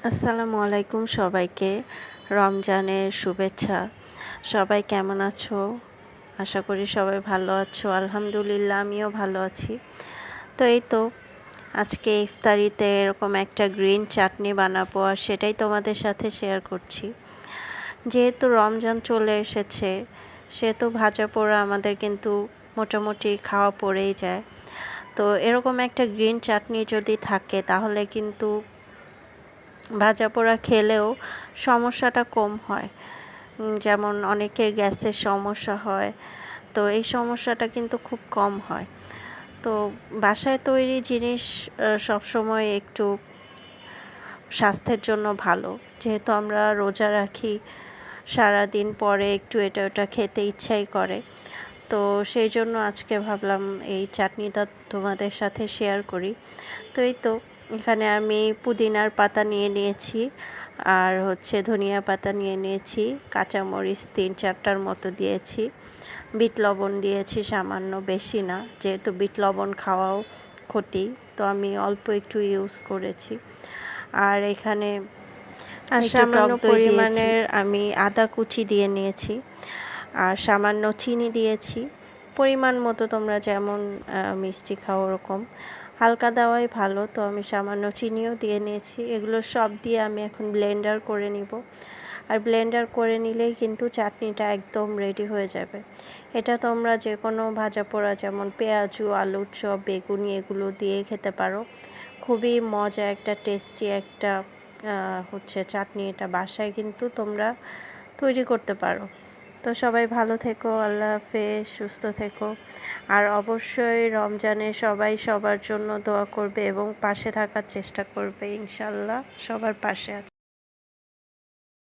আসসালামু আলাইকুম সবাইকে। রমজানের শুভেচ্ছা। সবাই কেমন আছো? আশা করি সবাই ভালো আছো। আলহামদুলিল্লাহ আমিও ভালো আছি। তো এই তো আজকে ইফতারিতে এরকম একটা গ্রিন চাটনি বানাবো আর সেটাই তোমাদের সাথে শেয়ার করছি। যেহেতু রমজান চলে এসেছে সেহেতু ভাজা পোড়া আমাদের কিন্তু মোটামুটি খাওয়া পড়েই যায়। তো এরকম একটা গ্রিন চাটনি যদি থাকে তাহলে কিন্তু ভাজা পোড়া খেলেও সমস্যাটা কম হয়। যেমন অনেকের গ্যাসের সমস্যা হয়, তো এই সমস্যাটা কিন্তু খুব কম হয়। তো বাসায় তৈরি জিনিস সবসময় একটু স্বাস্থ্যের জন্য ভালো। যেহেতু আমরা রোজা রাখি, সারাদিন পরে একটু এটা ওটা খেতে ইচ্ছাই করে। তো সেই জন্য আজকে ভাবলাম এই চাটনিটা তোমাদের সাথে শেয়ার করি। তো এই তো এখানে আমি পুদিনার পাতা নিয়ে নিয়েছি, আর ধনিয়া পাতা নিয়ে নিয়েছি, কাঁচামরিচ ৩-৪টার মতো দিয়েছি, বিট লবণ দিয়েছি সামান্য, বেশি না, যেহেতু বিট লবণ খাওয়াও ক্ষতি, তো আমি অল্প একটু ইউজ করেছি। আর এখানে সামান্য পরিমাণের আমি আদা কুচি দিয়ে নিয়েছি, আর সামান্য চিনি দিয়েছি, পরিমাণ মতো তোমরা যেমন মিষ্টি খাও ওরকম হালকা দেওয়াই ভালো। তো আমি সামান্য চিনিও দিয়ে নিয়েছি। এগুলো সব দিয়ে আমি এখন ব্লেন্ডার করে নিব। আর ব্লেন্ডার করে নিলেই কিন্তু চাটনিটা একদম রেডি হয়ে যাবে। এটা তোমরা যে কোনো ভাজা পোড়া যেমন পেঁয়াজু, আলুর চপ, বেগুনি এগুলো দিয়ে খেতে পারো। খুবই মজা একটা টেস্টি একটা চাটনি। এটা বাসায় কিন্তু তোমরা তৈরি করতে পারো। তো সবাই ভালো থেকো, আল্লাহ হাফেজ, সুস্থ থেকো। আর অবশ্যই রমজানে সবাই সবার জন্য দোয়া করবে এবং পাশে থাকার চেষ্টা করবে। ইনশাল্লাহ সবার পাশে আছে।